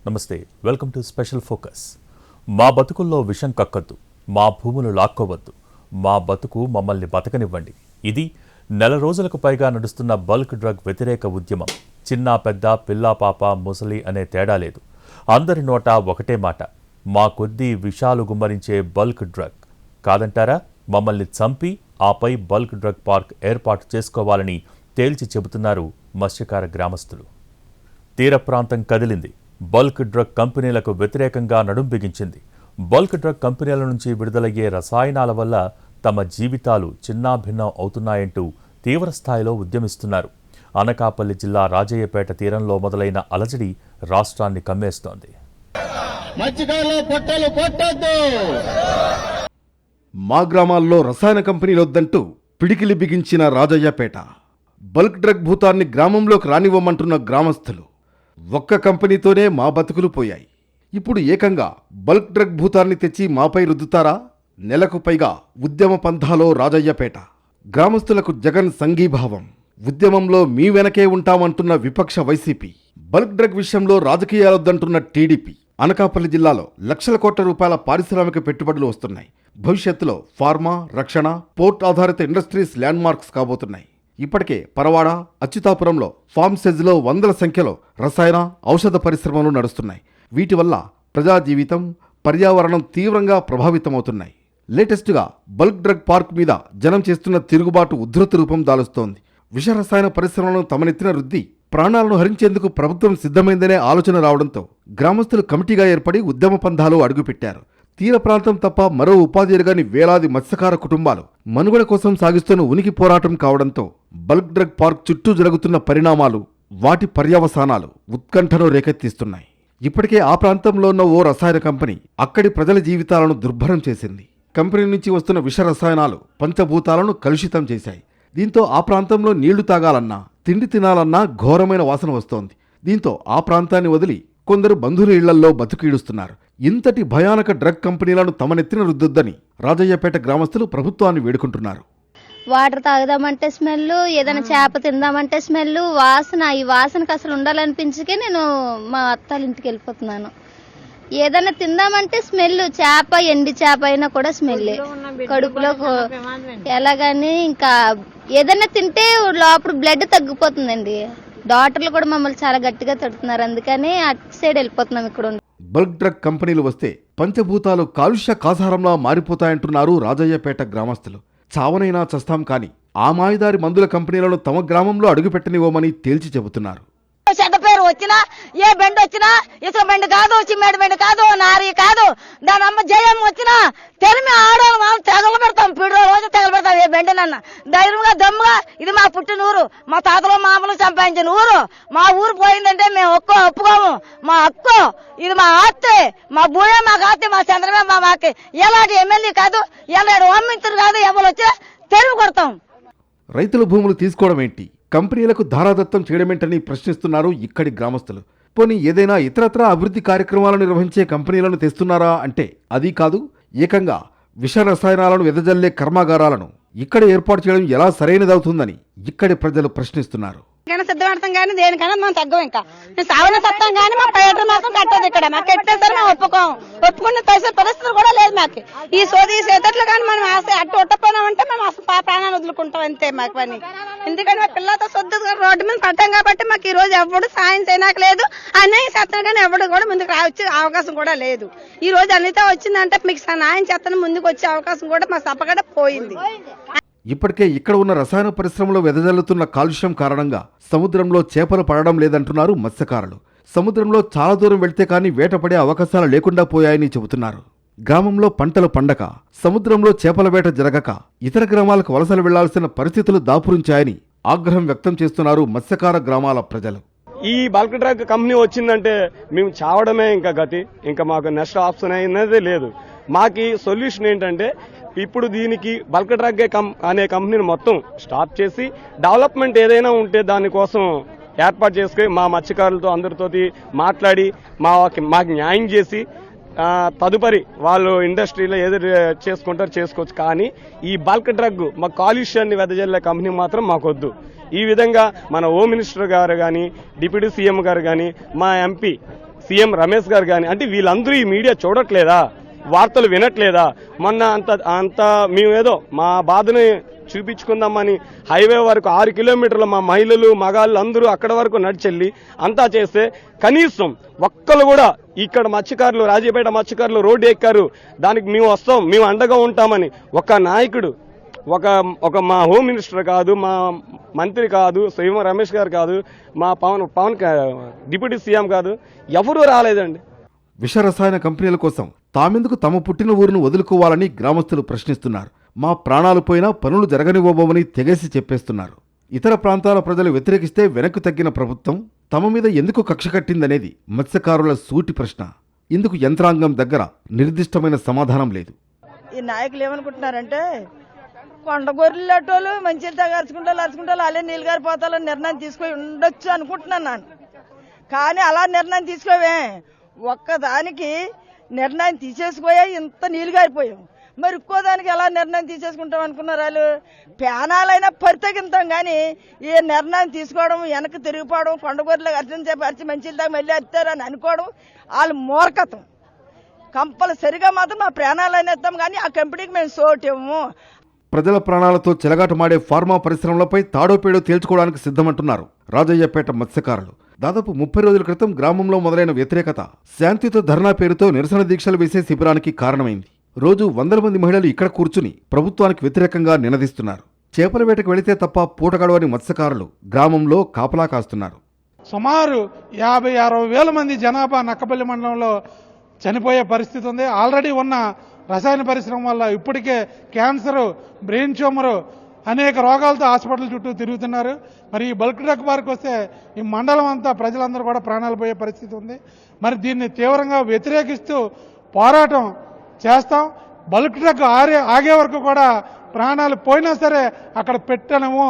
నమస్తే, welcome to special focus. మా బతుకుల్లో విషం కక్కద్దు, మా భూములు లాక్కోవద్దు, మా బతుకు మమ్మల్ని బతకనివ్వండి. ఇది నెల రోజులకు పైగా నడుస్తున్న బల్క్ డ్రగ్ వ్యతిరేక ఉద్యమం. చిన్న పెద్ద, పిల్లా పాప, ముసలి అనే తేడా లేదు. అందరి నోట ఒకటే మాట, మా కొద్దీ విషాలు గుమ్మరించే బల్క్ డ్రగ్ కాదంటారా? మమ్మల్ని చంపి ఆపై బల్క్ డ్రగ్ పార్క్ ఏర్పాటు చేసుకోవాలని తేల్చి చెబుతున్నారు మత్స్యకార గ్రామస్తులు. తీర ప్రాంతం కదిలింది. బల్క్ డ్రగ్ కంపెనీలకు వ్యతిరేకంగా నడుం బిగించింది. బల్క్ డ్రగ్ కంపెనీల నుంచి విడుదలయ్యే రసాయనాల వల్ల తమ జీవితాలు చిన్నాభిన్నం అవుతున్నాయంటూ తీవ్రస్థాయిలో ఉద్యమిస్తున్నారు. అనకాపల్లి జిల్లా రాజయ్యపేట తీరంలో మొదలైన అలజడి రాష్ట్రాన్ని కమ్మేస్తోంది. మా గ్రామాల్లో రసాయన కంపెనీలొద్దంటూ పిడికిలి బిగించిన రాజయ్యపేట. బల్క్ డ్రగ్ భూతాన్ని గ్రామంలోకి రానివ్వమంటున్న గ్రామస్తులు. ఒక్క కంపెనీతోనే మా బతుకులు పోయాయి. ఇప్పుడు ఏకంగా బల్క్ డ్రగ్ భూతాన్ని తెచ్చి మాపై రుద్దుతారా? నెలకు పైగా ఉద్యమ పంథాలో రాజయ్యపేట. గ్రామస్తులకు జగన్ సంఘీభావం. ఉద్యమంలో మీ వెనకే ఉంటామంటున్న విపక్ష వైసీపీ. బల్క్ డ్రగ్ విషయంలో రాజకీయాలొద్దంటున్న టీడీపీ. అనకాపల్లి జిల్లాలో లక్షల కోట్ల రూపాయల పారిశ్రామిక పెట్టుబడులు వస్తున్నాయి. భవిష్యత్తులో ఫార్మా, రక్షణ, పోర్ట్ ఆధారిత ఇండస్ట్రీస్ ల్యాండ్ మార్క్స్ కాబోతున్నాయి. ఇప్పటికే పరవాడ, అచ్యుతాపురంలో ఫార్మ్ సెజ్లో వందల సంఖ్యలో రసాయన, ఔషధ పరిశ్రమలు నడుస్తున్నాయి. వీటి వల్ల ప్రజా జీవితం, పర్యావరణం తీవ్రంగా ప్రభావితమవుతున్నాయి. లేటెస్టుగా బల్క్ డ్రగ్ పార్క్ మీద జనం చేస్తున్న తిరుగుబాటు ఉధృత రూపం దాలుస్తోంది. విష రసాయన పరిశ్రమలను తమనెత్తిన రుద్ది ప్రాణాలను హరించేందుకు ప్రభుత్వం సిద్ధమైందనే ఆలోచన రావడంతో గ్రామస్తులు కమిటీగా ఏర్పడి ఉద్యమ పంథాలు అడుగుపెట్టారు. తీర ప్రాంతం తప్ప మరో ఉపాధి ఎరగని వేలాది మత్స్యకార కుటుంబాలు మనుగడ కోసం సాగిస్తున్న ఉనికి పోరాటం కావడంతో బల్క్ డ్రగ్ పార్క్ చుట్టూ జరుగుతున్న పరిణామాలు, వాటి పర్యవసానాలు ఉత్కంఠను రేకెత్తిస్తున్నాయి. ఇప్పటికే ఆ ప్రాంతంలో ఉన్న ఓ రసాయన కంపెనీ అక్కడి ప్రజల జీవితాలను దుర్భరం చేసింది. కంపెనీ నుంచి వస్తున్న విష రసాయనాలు పంచభూతాలను కలుషితం చేశాయి. దీంతో ఆ ప్రాంతంలో నీళ్లు తాగాలన్నా, తిండి తినాలన్నా ఘోరమైన వాసన వస్తోంది. దీంతో ఆ ప్రాంతాన్ని వదిలి కొందరు బంధువుల ఇళ్లల్లో బతుకీడుస్తున్నారు. ఇంతటి భయానక డ్రగ్ కంపెనీలను తమనెత్తిన రుద్దొద్దని రాజయ్యపేట గ్రామస్తులు ప్రభుత్వాన్ని వేడుకుంటున్నారు. వాటర్ తాగుదామంటే స్మెల్, ఏదైనా చేప తిందామంటే స్మెల్, వాసన. ఈ వాసనకు అసలు ఉండాలనిపించకే నేను మా అత్తాల ఇంటికి వెళ్ళిపోతున్నాను. ఏదైనా తిందామంటే స్మెల్, చేప, ఎండి చేప అయినా కూడా స్మెల్ కడుపులో. ఎలాగని ఇంకా ఏదైనా తింటే లోపల బ్లడ్ తగ్గిపోతుందండి. డాక్టర్లు కూడా మమ్మల్ని చాలా గట్టిగా తడుతున్నారు. అందుకని అటు సైడ్ వెళ్ళిపోతున్నాం. ఇక్కడ బల్క్ డ్రగ్ కంపెనీలు వస్తే పంచభూతాలు కాలుష్య కాసారంలా మారిపోతాయంటున్నారు రాజయ్యపేట గ్రామస్తులు. చావనైనా చస్తాం కానీ ఆ మాయదారి మందుల కంపెనీలను తమ గ్రామంలో అడుగుపెట్టనివ్వమని తేల్చి చెబుతున్నారు. చెడ్డ పేరు వచ్చినా, ఏ బెండ్ వచ్చినా, ఇసుక బెండ్ కాదు, చిమ్మేడు బెండ్ కాదు, నారి కాదు, దాని అమ్మ జయం వచ్చినా తెరిమి ఆడవాళ్ళు మనం తెగలు పెడతాం. పిడు రోజు తెగలు పెడతాం. ఏ బెండనన్నా ధైర్యంగా దమ్ముగా, ఇది మా పుట్టిన ఊరు, మా తాతలో మామూలు సంపాదించిన ఊరు. మా ఊరు పోయిందంటే మేము ఒప్పుకోము. మా హక్కు, ఇది మా ఆస్తి, మా భూయే మాకు ఆస్తి, మా చంద్రమే మా మాకి. ఎలాంటి ఎమ్మెల్యే కాదు, ఎలాంటి హోమ్ మినిస్టర్ కాదు, ఎవరు వచ్చినా తెరిమి కొడతాం. రైతుల భూములు తీసుకోవడం ఏంటి, కంపెనీలకు ధారాదత్తం చేయడమేంటని ప్రశ్నిస్తున్నారు ఇక్కడి గ్రామస్తులు. పోనీ ఏదైనా ఇతరత్రా అభివృద్ధి కార్యక్రమాలను నిర్వహించే కంపెనీలను తెస్తున్నారా అంటే అది కాదు. ఏకంగా విష రసాయనాలను వెదజల్లే కర్మాగారాలను ఇక్కడ ఏర్పాటు చేయడం ఎలా సరైనదవుతుందని ఇక్కడి ప్రజలు ప్రశ్నిస్తున్నారు. సిద్ధపడతాం కానీ దేనికైనా మనం తగ్గం. ఇంకా సావన సత్తాం కానీ మా పర్యటన మాత్రం కట్టదు. ఇక్కడ మాకు ఎట్టే సరే మేము ఒప్పుకున్న పరిస్థితులు కూడా లేదు మాకు. ఈ సోది చేతట్లు కానీ మనం అట్టు ఒట్టపోయినామంటే మేము అసలు ప్రాణాన్ని వదులుకుంటాం అంతే మాకు పని. ఎందుకంటే మా పిల్లలతో సొద్దు రోడ్డు మీద పడ్డాం కాబట్టి మాకు ఈ రోజు ఎవడు సాయం చేయడానికి లేదు. అన్యాయం చేస్తాను కానీ ఎవడు కూడా ముందుకు వచ్చే అవకాశం కూడా లేదు. ఈ రోజు అన్నితో వచ్చిందంటే మీకు న్యాయం చేస్తాను ముందుకు వచ్చే అవకాశం కూడా మా సపగడ పోయింది. ఇప్పటికే ఇక్కడ ఉన్న రసాయన పరిశ్రమలో వెదజల్లుతున్న కాలుష్యం కారణంగా సముద్రంలో చేపలు పడడం లేదంటున్నారు మత్స్యకారులు. సముద్రంలో చాలా దూరం వెళ్తే కానీ వేటపడే అవకాశాలు లేకుండా పోయాయని చెబుతున్నారు. గ్రామంలో పంటలు పండక, సముద్రంలో చేపల వేట జరగక ఇతర గ్రామాలకు వలసలు వెళ్లాల్సిన పరిస్థితులు దాపురించాయని ఆగ్రహం వ్యక్తం చేస్తున్నారు మత్స్యకార గ్రామాల ప్రజలు. ఈ బల్క్ డ్రగ్ కంపెనీ వచ్చిందంటే మేము చావడమే ఇంకా గతి. ఇంకా మాకు నెక్స్ట్ ఆప్షన్ అయినదే లేదు. మాకు సొల్యూషన్ ఏంటంటే ఇప్పుడు దీనికి బల్క్ డ్రగ్ అనే కంపెనీని మొత్తం స్టాప్ చేసి డెవలప్మెంట్ ఏదైనా ఉంటే దానికోసం ఏర్పాటు చేసుకుని మా మత్స్యకారులతో అందరితో మాట్లాడి మాకు న్యాయం చేసి తదుపరి వాళ్ళు ఇండస్ట్రీలో ఏదో చేసుకుంటారో చేసుకోవచ్చు. కానీ ఈ బల్క్ డ్రగ్ మా కాలుష్యాన్ని వెదజల్లే కంపెనీ మాత్రం మాకొద్దు. ఈ విధంగా మన హోమ్ మినిస్టర్ గారు కానీ, డిప్యూటీ సీఎం గారు కానీ, మా ఎంపీ సీఎం రమేష్ గారు కానీ, అంటే వీళ్ళందరూ ఈ మీడియా చూడట్లేదా, వార్తలు వినట్లేదా? మొన్న అంత మేమేదో మా బాధని చూపించుకుందామని హైవే వరకు 6 కిలోమీటర్లు మా మహిళలు మగాళ్ళు అందరూ అక్కడ వరకు నడిచెళ్ళి అంతా చేస్తే కనీసం ఒక్కరు కూడా ఇక్కడ మత్స్యకారులు, రాజీపేట మత్స్యకారులు రోడ్డు ఎక్కారు, దానికి మేము వస్తాం, మేము అండగా ఉంటామని ఒక నాయకుడు, ఒక మా హోమ్ మినిస్టర్ కాదు, మా మంత్రి కాదు, సీఎం రమేష్ గారు కాదు, మా పవన్ డిప్యూటీ సీఎం కాదు, ఎవరూ రాలేదండి. విష రసాయన కంపెనీల కోసం తామెందుకు తమ పుట్టిన ఊరును వదులుకోవాలని గ్రామస్తులు ప్రశ్నిస్తున్నారు. మా ప్రాణాలు పోయినా పనులు జరగనివ్వబోమని తెగేసి చెప్పేస్తున్నారు. ఇతర ప్రాంతాల ప్రజలు వ్యతిరేకిస్తే వెనక్కు తగ్గిన ప్రభుత్వం తమ మీద ఎందుకు కక్ష కట్టిందనేది మత్స్యకారుల సూటి ప్రశ్న. ఇందుకు యంత్రాంగం దగ్గర నిర్దిష్టమైన సమాధానం లేదు. ఈ నాయకులు ఏమనుకుంటున్నారంటే కొండ గొర్రెలు అట్టోళ్ళు మంచిలు అరుచుకుంటా అలా నీళ్ళు గారిపోతాలని నిర్ణయం తీసుకొని ఉండొచ్చు అనుకుంటున్నాను నేను. కానీ అలా నిర్ణయం తీసుకోవే, ఒక్కదానికి నిర్ణయం తీసేసుకోయా ఇంత నీళ్ళు గారిపోయాం. మరి ఇంకో దానికి ఎలా నిర్ణయం తీసేసుకుంటాం అనుకున్నారు వాళ్ళు? ప్యానాలైనా పరితగింతాం కానీ ఈ నిర్ణయం తీసుకోవడం, వెనక్కి తిరిగిపోవడం, కొండగొర్రెలు అర్చి మంచిలు దాకా మళ్ళీ అత్తారని అనుకోవడం వాళ్ళు మూర్ఖతం. కంపల్సరిగా మాత్రం మా ప్రాణాలైనా ఇస్తాం కానీ ఆ కంపెనీకి మేము సోటేము. ప్రజల ప్రాణాలతో చెలగాటమాడే ఫార్మా పరిశ్రమలపై తాడోపేడో తేల్చుకోవడానికి సిద్ధమంటున్నారు రాజయ్యపేట మత్స్యకారులు. దాదాపు 30 రోజుల క్రితం గ్రామంలో మొదలైన వ్యతిరేకత శాంతియుత ధర్నా పేరుతో నిరసన దీక్షలు వేసే శిబిరానికి కారణమైంది. రోజు 100 మంది మహిళలు ఇక్కడ కూర్చుని ప్రభుత్వానికి వ్యతిరేకంగా నినదిస్తున్నారు. చేపల వేటకు వెళితే తప్ప పూట గడవని మత్స్యకారులు గ్రామంలో కాపలా కాస్తున్నారు. సుమారు 50-60 వేల మంది జనాభా నక్కపల్లి మండలంలో చనిపోయే పరిస్థితి ఉంది. ఆల్రెడీ ఉన్న రసాయన పరిశ్రమ వల్ల ఇప్పటికే క్యాన్సర్, బ్రెయిన్ ట్యూమర్ అనేక రోగాలతో హాస్పిటల్ చుట్టూ తిరుగుతున్నారు. మరి ఈ బల్క్ డ్రగ్ పార్క్ వస్తే ఈ మండలం అంతా ప్రజలందరూ కూడా ప్రాణాలు పోయే పరిస్థితి ఉంది. మరి దీన్ని తీవ్రంగా వ్యతిరేకిస్తూ పోరాటం చేస్తాం. బల్క్ డ్రగ్ ఆగే వరకు కూడా ప్రాణాలు పోయినా సరే అక్కడ పెట్టనము.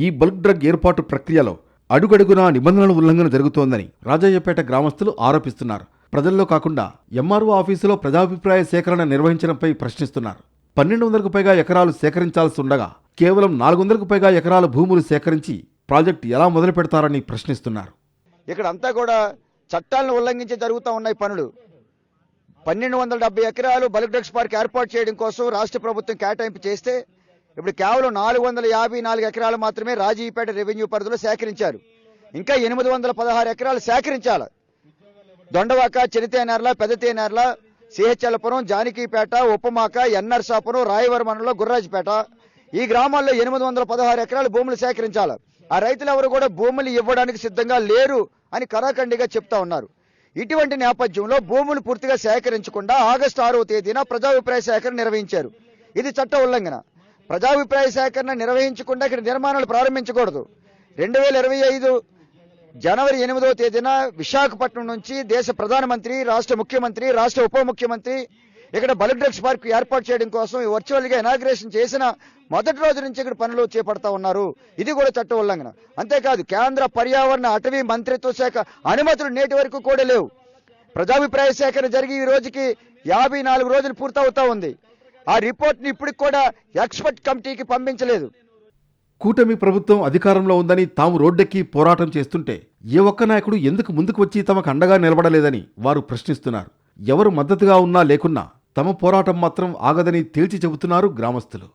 ఈ బల్క్ డ్రగ్ ఏర్పాటు ప్రక్రియలో అడుగడుగునా నిబంధనల ఉల్లంఘన జరుగుతోందని రాజయ్యపేట గ్రామస్తులు ఆరోపిస్తున్నారు. ప్రజల్లో కాకుండా ఎంఆర్ఓ ఆఫీసులో ప్రజాభిప్రాయ సేకరణ నిర్వహించడంపై ప్రశ్నిస్తున్నారు. 1200కు పైగా ఎకరాలు సేకరించాల్సి ఉండగా కేవలం 400కు పైగా ఎకరాల భూములు సేకరించి ప్రాజెక్టు ఎలా మొదలు పెడతారని ప్రశ్నిస్తున్నారు. ఇక్కడ అంతా కూడా చట్టాలను ఉల్లంఘించి జరుగుతూ ఉన్నాయి పనులు. 1270 ఎకరాలు బల్క్ డ్రగ్స్ పార్క్ ఏర్పాటు చేయడం కోసం రాష్ట్ర ప్రభుత్వం కేటాయింపు చేస్తే ఇప్పుడు కేవలం 454 ఎకరాలు మాత్రమే రాజీపేట రెవెన్యూ పరిధిలో సేకరించారు. ఇంకా 816 ఎకరాలు సేకరించాలి. దొండవాక, చినితేనేర్ల, పెదతేనేర్ల, సిహెచ్ఎల్పురం, జానకీపేట, ఉప్పమాక, ఎన్నర్సాపురం, రాయవరం మండలంలో గుర్రాజపేట ఈ గ్రామాల్లో 816 ఎకరాల భూములు సేకరించాలి. ఆ రైతులు ఎవరు కూడా భూములు ఇవ్వడానికి సిద్ధంగా లేరు అని కరాఖండిగా చెప్తా ఉన్నారు. ఇటువంటి నేపథ్యంలో భూములు పూర్తిగా సేకరించకుండా ఆగస్టు 6వ తేదీన ప్రజాభిప్రాయ సేకరణ నిర్వహించారు. ఇది చట్ట ఉల్లంఘన. ప్రజాభిప్రాయ సేకరణ నిర్వహించకుండా ఇక్కడ నిర్మాణాలు ప్రారంభించకూడదు. 2025 జనవరి 8వ తేదీన విశాఖపట్నం నుంచి దేశ ప్రధానమంత్రి, రాష్ట్ర ముఖ్యమంత్రి, రాష్ట్ర ఉప ముఖ్యమంత్రి ఇక్కడ బల్క్ డ్రగ్స్ పార్క్ ఏర్పాటు చేయడం కోసం వర్చువల్ గా ఇనాగ్రేషన్ చేసిన మొదటి రోజు నుంచి ఇక్కడ పనులు చేపడతా ఉన్నారు. ఇది కూడా చట్ట ఉల్లంఘన. అంతేకాదు కేంద్ర పర్యావరణ అటవీ మంత్రిత్వ శాఖ అనుమతులు నేటి వరకు కూడా లేవు. ప్రజాభిప్రాయ సేకరణ జరిగి ఈ రోజుకి 54 రోజులు పూర్తవుతా ఉంది. ఆ రిపోర్ట్ ని ఇప్పటికి కూడా ఎక్స్పర్ట్ కమిటీకి పంపించలేదు. కూటమి ప్రభుత్వం అధికారంలో ఉందని తాము రోడ్డెక్కి పోరాటం చేస్తుంటే ఏ ఒక్క నాయకుడు ఎందుకు ముందుకు వచ్చి తమకు అండగా నిలబడలేదని వారు ప్రశ్నిస్తున్నారు. ఎవరు మద్దతుగా ఉన్నా లేకున్నా తమ పోరాటం మాత్రం ఆగదని తేల్చి చెబుతున్నారు గ్రామస్తులు.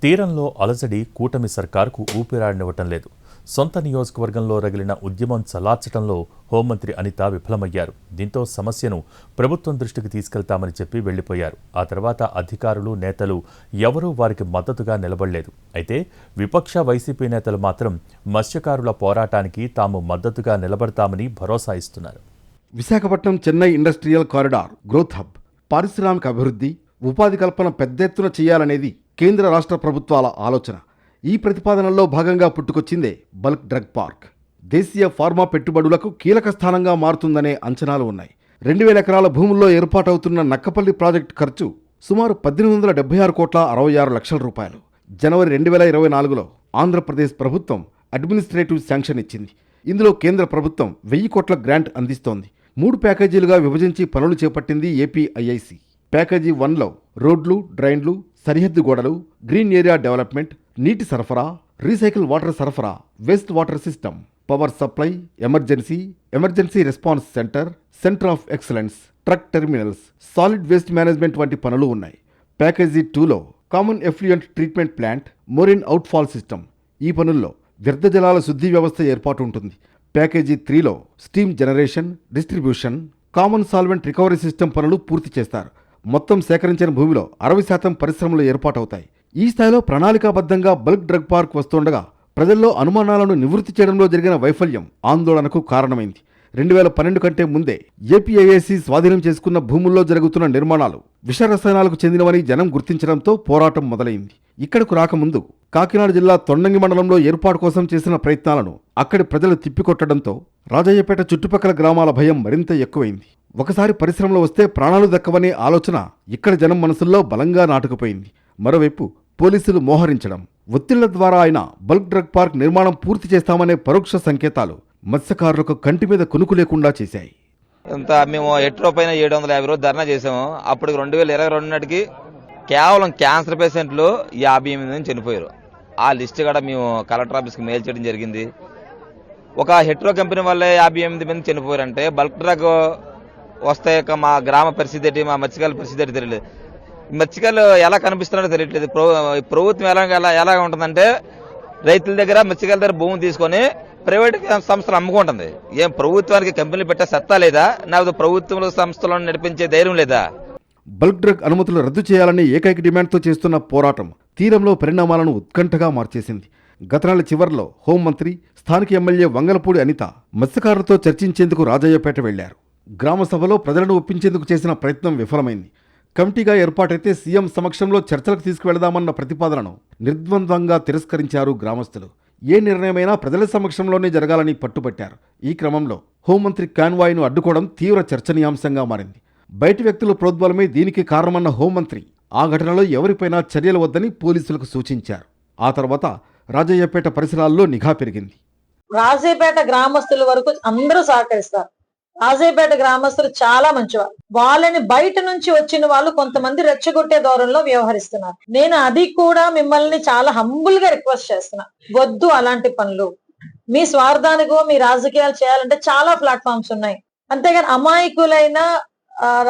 తీరంలో అలజడి కూటమి సర్కారుకు ఊపిరాడనివ్వటం లేదు. సొంత నియోజకవర్గంలో రగిలిన ఉద్యమం చల్లార్చడంలో హోంమంత్రి అనిత విఫలమయ్యారు. దీంతో సమస్యను ప్రభుత్వం దృష్టికి తీసుకెళ్తామని చెప్పి వెళ్లిపోయారు. ఆ తర్వాత అధికారులు, నేతలు ఎవరూ వారికి మద్దతుగా నిలబడలేదు. అయితే విపక్ష వైసీపీ నేతలు మాత్రం మత్స్యకారుల పోరాటానికి తాము మద్దతుగా నిలబడతామని భరోసా ఇస్తున్నారు. Visakhapatnam Chennai industrial corridor growth hub, పారిశ్రామిక అభివృద్ధి, ఉపాధి కల్పన పెద్ద ఎత్తున చేయాలనేది కేంద్ర రాష్ట్ర ప్రభుత్వాల ఆలోచన. ఈ ప్రతిపాదనలో భాగంగా పుట్టుకొచ్చిందే బల్క్ డ్రగ్ పార్క్. దేశీయ ఫార్మా పెట్టుబడులకు కీలక స్థానంగా మారుతుందనే అంచనాలు ఉన్నాయి. 2000 ఎకరాల భూముల్లో ఏర్పాటవుతున్న నక్కపల్లి ప్రాజెక్టు ఖర్చు సుమారు 1876,66 లక్షల రూపాయలు. జనవరి 2024లో ఆంధ్రప్రదేశ్ ప్రభుత్వం అడ్మినిస్ట్రేటివ్ శాంక్షన్ ఇచ్చింది. ఇందులో కేంద్ర ప్రభుత్వం 1000 కోట్ల గ్రాంట్ అందిస్తోంది. 3 ప్యాకేజీలుగా విభజించి పనులు చేపట్టింది ఏపీఐఐసి. ప్యాకేజీ 1లో రోడ్లు, డ్రైన్లు, సరిహద్దు గోడలు, గ్రీన్ ఏరియా డెవలప్మెంట్, నీటి సరఫరా, రీసైకిల్ వాటర్ సరఫరా, waste water system. Power supply, emergency response centre of excellence, truck terminals, solid waste management వంటి పనులు ఉన్నాయి. ప్యాకేజీ 2లో common effluent treatment plant, marine outfall system. ఈ పనుల్లో వ్యర్థ జలాల శుద్ధి వ్యవస్థ ఏర్పాటు ఉంటుంది. ప్యాకేజీ 3లో steam generation, distribution, common solvent recovery system పనులు పూర్తి చేస్తారు. మొత్తం సేకరించిన భూమిలో 60% పరిశ్రమలు ఏర్పాటవుతాయి. ఈ స్థాయిలో ప్రణాళికాబద్ధంగా బల్క్ డ్రగ్ పార్క్ వస్తుండగా ప్రజల్లో అనుమానాలను నివృత్తి చేయడంలో జరిగిన వైఫల్యం ఆందోళనకు కారణమైంది. 2012 కంటే ముందే ఏపీఐఏసీ స్వాధీనం చేసుకున్న భూముల్లో జరుగుతున్న నిర్మాణాలు విషరసాయనాలకు చెందినవని జనం గుర్తించడంతో పోరాటం మొదలైంది. ఇక్కడకు రాకముందు కాకినాడ జిల్లా తొండంగి మండలంలో ఏర్పాటు కోసం చేసిన ప్రయత్నాలను అక్కడి ప్రజలు తిప్పికొట్టడంతో రాజయ్యపేట చుట్టుపక్కల గ్రామాల భయం మరింత ఎక్కువైంది. ఒకసారి పరిశ్రమలు వస్తే ప్రాణాలు దక్కవనే ఆలోచన ఇక్కడ జనం మనసుల్లో బలంగా నాటుకుపోయింది. మరోవైపు పోలీసులు మోహరించడం, ఒత్తిళ్ల ద్వారా ఆయన బల్క్ డ్రగ్ పార్క్ నిర్మాణం పూర్తి చేస్తామనే పరోక్ష సంకేతాలు మత్స్యకారులకు కంటి మీద కునుకు లేకుండా చేశాయి. ఇంత మేము హెట్రో పైన 750 రోజులు ధర్నా చేసాము. అప్పుడు 2022 నాటికి కేవలం క్యాన్సర్ పేషెంట్లు 58 మంది చనిపోయారు. ఆ లిస్ట్ కూడా మేము కలెక్టర్ ఆఫీస్కి మెయిల్ చేయడం జరిగింది. ఒక హెట్రో కంపెనీ వల్లే 58 మంది చనిపోయారంటే బల్క్ డ్రగ్ వస్తే మా గ్రామ పరిస్థితి ఏంటి, మా మత్స్యకారుల పరిస్థితి ఏంటి తెలియలేదు. మత్స్యకారులు ఎలా కనిపిస్తున్నారో తెలియట్లేదు. ప్రభుత్వం ఎలా ఉంటుందంటే రైతుల దగ్గర మత్స్యకారుల దగ్గర భూమి తీసుకొని ప్రైవేట్ సంస్థలు అమ్ముకుంటుంది. ఏం ప్రభుత్వానికి కంపెనీలు పెట్టే సత్తా లేదా? నాకు ప్రభుత్వ సంస్థలను నడిపించే ధైర్యం లేదా? బల్క్ డ్రగ్ అనుమతులు రద్దు చేయాలని ఏకైక డిమాండ్తో చేస్తున్న పోరాటం తీరంలో పరిణామాలను ఉత్కంఠగా మార్చేసింది. గత నెల చివర్లో హోంమంత్రి, స్థానిక ఎమ్మెల్యే వంగలపూడి అనిత మత్స్యకారులతో చర్చించేందుకు రాజయ్యపేట వెళ్లారు. గ్రామ సభలో ప్రజలను ఒప్పించేందుకు చేసిన ప్రయత్నం విఫలమైంది. కమిటీగా ఏర్పాటైతే సీఎం సమక్షంలో చర్చలకు తీసుకువెళదామన్న ప్రతిపాదనను నిర్ద్వంద్వంగా తిరస్కరించారు గ్రామస్తులు. ఏ నిర్ణయమైనా ప్రజల సమక్షంలోనే జరగాలని పట్టుబట్టారు. ఈ క్రమంలో హోంమంత్రి కాన్వాయ్ను అడ్డుకోవడం తీవ్ర చర్చనీయాంశంగా మారింది. బయటి వ్యక్తుల ప్రోద్బలమే దీనికి కారణమన్న హోంమంత్రి ఆ ఘటనలో ఎవరిపైనా చర్యలు వద్దని పోలీసులకు సూచించారు. ఆ తర్వాత రాజయ్యపేట పరిసరాల్లో నిఘా పెరిగింది. రాజయ్యపేట గ్రామస్తుల వరకు అందరూ సహకరిస్తారు. రాజయ్యపేట గ్రామస్తులు చాలా మంచివారు. వాళ్ళని బయట నుంచి వచ్చిన వాళ్ళు కొంతమంది రెచ్చగొట్టే ధోరణిలో వ్యవహరిస్తున్నారు. నేను అది కూడా మిమ్మల్ని చాలా హంబుల్ గా రిక్వెస్ట్ చేస్తున్నా, వద్దు అలాంటి పనులు. మీ స్వార్థానికో మీ రాజకీయాలు చేయాలంటే చాలా ప్లాట్ఫామ్స్ ఉన్నాయి. అంతేగాని అమాయకులైన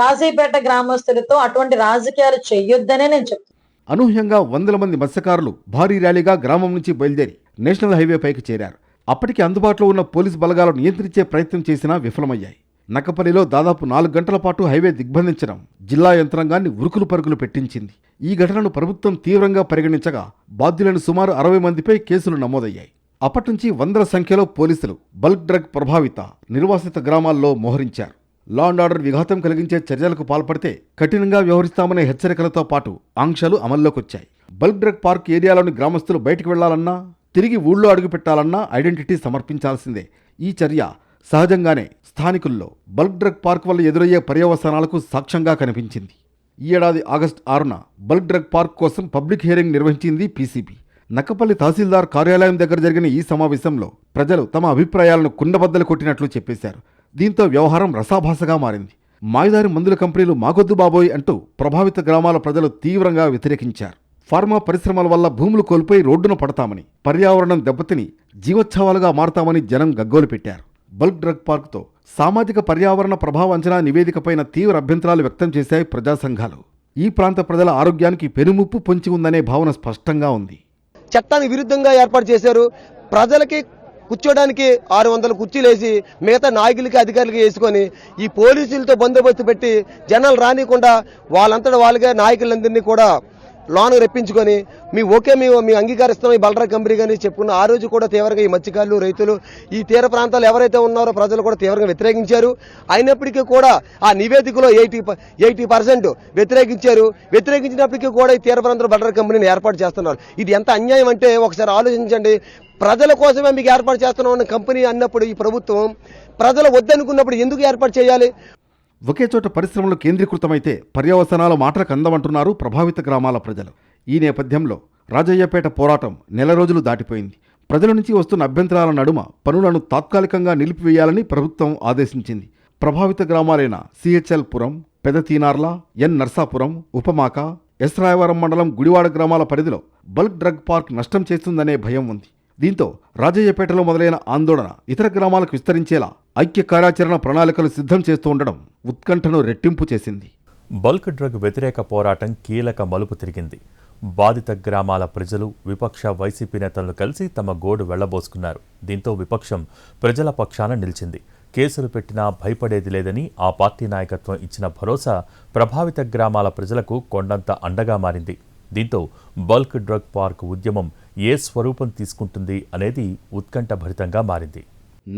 రాజయ్యపేట గ్రామస్తులతో అటువంటి రాజకీయాలు చెయ్యొద్దనే నేను చెప్తాను. అనూహ్యంగా 100 మంది మత్స్యకారులు భారీ ర్యాలీగా గ్రామం నుంచి బయలుదేరి నేషనల్ హైవే పైకి చేరారు. అప్పటికి అందుబాటులో ఉన్న పోలీసు బలగాలను నియంత్రించే ప్రయత్నం చేసినా విఫలమయ్యాయి. నక్కపల్లిలో దాదాపు 4 గంటల పాటు హైవే దిగ్బంధించడం జిల్లా యంత్రాంగాన్ని ఉరుకులు పరుగులు పెట్టించింది. ఈ ఘటనను ప్రభుత్వం తీవ్రంగా పరిగణించగా బాధ్యులైన సుమారు 60 మందిపై కేసులు నమోదయ్యాయి. అప్పటి నుంచి వందల సంఖ్యలో పోలీసులు బల్క్ డ్రగ్ ప్రభావిత నిర్వాసిత గ్రామాల్లో మోహరించారు. లా అండ్ ఆర్డర్ విఘాతం కలిగించే చర్యలకు పాల్పడితే కఠినంగా వ్యవహరిస్తామనే హెచ్చరికలతో పాటు ఆంక్షలు అమల్లోకొచ్చాయి. బల్క్ డ్రగ్ పార్క్ ఏరియాలోని గ్రామస్తులు బయటకు వెళ్లాలన్నా, తిరిగి ఊళ్ళో అడుగుపెట్టాలన్నా ఐడెంటిటీ సమర్పించాల్సిందే. ఈ చర్య సహజంగానే స్థానికుల్లో బల్క్ డ్రగ్ పార్క్ వల్ల ఎదురయ్యే పర్యవసానాలకు సాక్ష్యంగా కనిపించింది. ఈ ఏడాది ఆగస్టు 6న బల్క్ డ్రగ్ పార్క్ కోసం పబ్లిక్ హియరింగ్ నిర్వహించింది పీసీబీ. నక్కపల్లి తహసీల్దార్ కార్యాలయం దగ్గర జరిగిన ఈ సమావేశంలో ప్రజలు తమ అభిప్రాయాలను కుండబద్దలు కొట్టినట్లు చెప్పేశారు. దీంతో వ్యవహారం రసాభాసగా మారింది. మాయదారి మందుల కంపెనీలు మాకొద్దు బాబోయ్ అంటూ ప్రభావిత గ్రామాల ప్రజలు తీవ్రంగా వ్యతిరేకించారు. ఫార్మా పరిశ్రమల వల్ల భూములు కోల్పోయి రోడ్డున పడతామని, పర్యావరణం దెబ్బతిని జీవోత్సవాలుగా మారతామని జనం గగ్గోలు పెట్టారు. బల్క్ డ్రగ్ పార్క్తో సామాజిక పర్యావరణ ప్రభావ అంచనా నివేదికపైన తీవ్ర అభ్యంతరాలు వ్యక్తం చేశాయి ప్రజా సంఘాలు. ఈ ప్రాంత ప్రజల ఆరోగ్యానికి పెనుముప్పు పొంచి ఉందనే భావన స్పష్టంగా ఉంది. చట్టానికి విరుద్ధంగా ఏర్పాటు చేశారు. ప్రజలకి కూర్చోడానికి 600 కుర్చీలు వేసి మిగతా నాయకులకి అధికారులకి వేసుకొని ఈ పోలీసులతో బందోబస్తు పెట్టి జనాలు రానికుండా వాళ్ళంతటా వాళ్ళగా నాయకులందరినీ కూడా లోన్ రెప్పించుకొని మేము అంగీకరిస్తాం ఈ బల్క్ డ్రగ్ కంపెనీ కానీ చెప్పుకున్న ఆ రోజు కూడా తీవ్రంగా ఈ మత్స్యకారులు, రైతులు, ఈ తీర ప్రాంతాలు ఎవరైతే ఉన్నారో ప్రజలు కూడా తీవ్రంగా వ్యతిరేకించారు. అయినప్పటికీ కూడా ఆ నివేదికలో 80% వ్యతిరేకించినప్పటికీ కూడా ఈ తీర ప్రాంతాల బల్క్ డ్రగ్ కంపెనీని ఏర్పాటు చేస్తున్నారు. ఇది ఎంత అన్యాయం అంటే ఒకసారి ఆలోచించండి. ప్రజల కోసమే మీకు ఏర్పాటు చేస్తున్నాం కంపెనీ అన్నప్పుడు ఈ ప్రభుత్వం ప్రజలు వద్దనుకున్నప్పుడు ఎందుకు ఏర్పాటు చేయాలి? ఒకే చోట పరిశ్రమలు కేంద్రీకృతమైతే పర్యవసానాలు మాటలకు అందమంటున్నారు ప్రభావిత గ్రామాల ప్రజలు. ఈ నేపథ్యంలో రాజయ్యపేట పోరాటం నెల రోజులు దాటిపోయింది. ప్రజల నుంచి వస్తున్న అభ్యంతరాల నడుమ పనులను తాత్కాలికంగా నిలిపివేయాలని ప్రభుత్వం ఆదేశించింది. ప్రభావిత గ్రామాలైన సిహెచ్ఎల్ పురం, పెదతీనార్ల, ఎన్ నర్సాపురం, ఉపమాక, ఎస్ రాయవరం మండలం గుడివాడ గ్రామాల పరిధిలో బల్క్ డ్రగ్ పార్క్ నష్టం చేస్తుందనే భయం ఉంది. దీంతో రాజయ్యపేటలో మొదలైన ఆందోళన ఇతర గ్రామాలకు విస్తరించేలా ఐక్య కార్యాచరణ ప్రణాళికలు సిద్ధం చేస్తూ ఉండడం ఉత్కంఠను రెట్టింపు చేసింది. బల్క్ డ్రగ్ వ్యతిరేక పోరాటం కీలక మలుపు తిరిగింది. బాధిత గ్రామాల ప్రజలు విపక్ష వైసీపీ నేతలను కలిసి తమ గోడు వెళ్లబోసుకున్నారు. దీంతో విపక్షం ప్రజల పక్షాన నిలిచింది. కేసులు పెట్టినా భయపడేది లేదని ఆ పార్టీ నాయకత్వం ఇచ్చిన భరోసా ప్రభావిత గ్రామాల ప్రజలకు కొండంత అండగా మారింది. దీంతో బల్క్ డ్రగ్ పార్క్ ఉద్యమం ఏ స్వరూపం తీసుకుంటుంది అనేది ఉత్కంఠభరితంగా మారింది.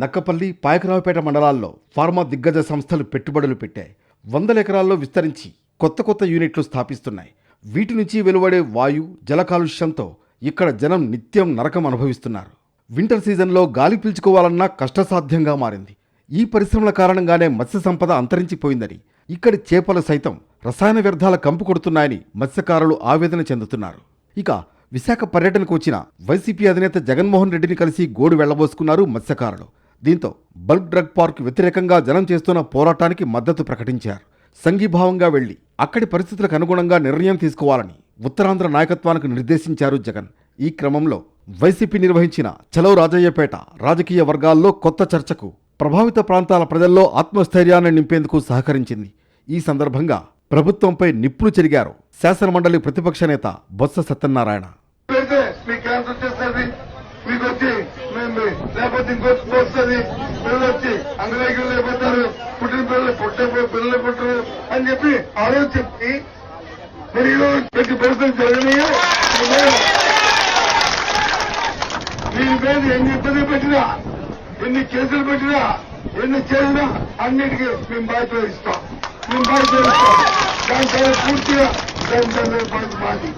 నక్కపల్లి, పాయకరావుపేట మండలాల్లో ఫార్మా దిగ్గజ సంస్థలు పెట్టుబడులు పెట్టాయి. 100 ఎకరాల్లో విస్తరించి కొత్త యూనిట్లు స్థాపిస్తున్నాయి. వీటి నుంచి వెలువడే వాయు, జల కాలుష్యంతో ఇక్కడ జనం నిత్యం నరకం అనుభవిస్తున్నారు. వింటర్ సీజన్లో గాలి పీల్చుకోవాలన్నా కష్టసాధ్యంగా మారింది. ఈ పరిశ్రమల కారణంగానే మత్స్య సంపద అంతరించిపోయిందని, ఇక్కడి చేపలు సైతం రసాయన వ్యర్థాల కంపు కొడుతున్నాయని మత్స్యకారులు ఆవేదన చెందుతున్నారు. ఇక విశాఖ పర్యటనకు వచ్చిన వైసీపీ అధినేత జగన్మోహన్ రెడ్డిని కలిసి గోడు వెళ్లబోసుకున్నారు మత్స్యకారులు. దీంతో బల్క్ డ్రగ్ పార్క్ వ్యతిరేకంగా జనం చేస్తున్న పోరాటానికి మద్దతు ప్రకటించారు. సంఘీభావంగా వెళ్లి అక్కడి పరిస్థితులకు అనుగుణంగా నిర్ణయం తీసుకోవాలని ఉత్తరాంధ్ర నాయకత్వానికి నిర్దేశించారు జగన్. ఈ క్రమంలో వైసీపీ నిర్వహించిన చలో రాజయ్యపేట రాజకీయ వర్గాల్లో కొత్త చర్చకు ప్రభావిత ప్రాంతాల ప్రజల్లో ఆత్మస్థైర్యాన్ని నింపేందుకు సహకరించింది. ఈ సందర్భంగా ప్రభుత్వంపై నిప్పులు చెరిగారు శాసనమండలి ప్రతిపక్ష నేత బొత్స సత్యనారాయణ. మీకు వచ్చి మేము లేకపోతే ఇంకొచ్చి వస్తుంది, పిల్లలు వచ్చి అంగరైకులు లేకపోతారు, పుట్టిన పిల్లలు పిల్లలు పుట్టరు అని చెప్పి ఆలోచన చెప్పి మరి ఈరోజు ప్రతి పరిస్థితి జరగనియో దీని మీద ఎన్ని ఇబ్బందులు పెట్టినా, ఎన్ని కేసులు పెట్టినా, ఎన్ని చేసినా అన్నిటికీ మేము బాధ్యత వహిస్తాం. దాని పూర్తిగా మాది.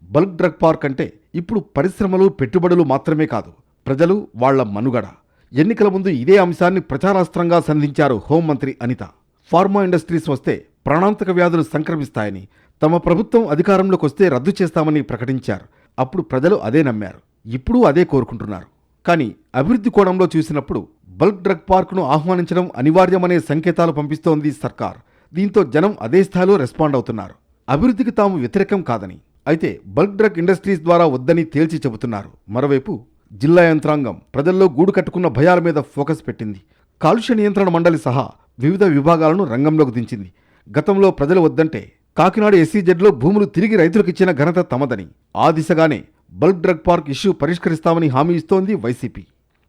బల్క్ డ్రగ్ పార్క్ అంటే ఇప్పుడు పరిశ్రమలు, పెట్టుబడులు మాత్రమే కాదు, ప్రజలు, వాళ్ల మనుగడ. ఎన్నికల ముందు ఇదే అంశాన్ని ప్రచారాస్త్రంగా సంధించారు హోంమంత్రి అనిత. ఫార్మా ఇండస్ట్రీస్ వస్తే ప్రాణాంతక వ్యాధులు సంక్రమిస్తాయని, తమ ప్రభుత్వం అధికారంలోకి వస్తే రద్దు చేస్తామని ప్రకటించారు. అప్పుడు ప్రజలు అదే నమ్మారు. ఇప్పుడు అదే కోరుకుంటున్నారు. కానీ అభివృద్ధి కోణంలో చూసినప్పుడు బల్క్ డ్రగ్ పార్కును ఆహ్వానించడం అనివార్యమనే సంకేతాలు పంపిస్తోంది సర్కార్. దీంతో జనం అదే స్థాయిలో రెస్పాండ్ అవుతున్నారు. అభివృద్ధికి తాము వ్యతిరేకం కాదని, అయితే బల్క్ డ్రగ్ ఇండస్ట్రీస్ ద్వారా వద్దని తేల్చి చెబుతున్నారు. మరోవైపు జిల్లా యంత్రాంగం ప్రజల్లో గూడు కట్టుకున్న భయాల మీద ఫోకస్ పెట్టింది. కాలుష్య నియంత్రణ మండలి సహా వివిధ విభాగాలను రంగంలోకి దించింది. గతంలో ప్రజలు వద్దంటే కాకినాడ SEZలో భూములు తిరిగి రైతులకు ఇచ్చిన ఘనత తమదని, ఆ దిశగానే బల్క్ డ్రగ్ పార్క్ ఇష్యూ పరిష్కరిస్తామని హామీ ఇస్తోంది వైసీపీ.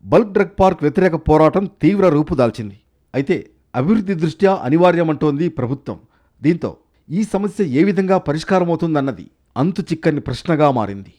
బల్క్ డ్రగ్ పార్క్ వ్యతిరేక పోరాటం తీవ్ర రూపుదాల్చింది. అయితే అభివృద్ధి దృష్ట్యా అనివార్యమంటోంది ప్రభుత్వం. దీంతో ఈ సమస్య ఏ విధంగా పరిష్కారమవుతుందన్నది అంతు చిక్కని ప్రశ్నగా మారింది.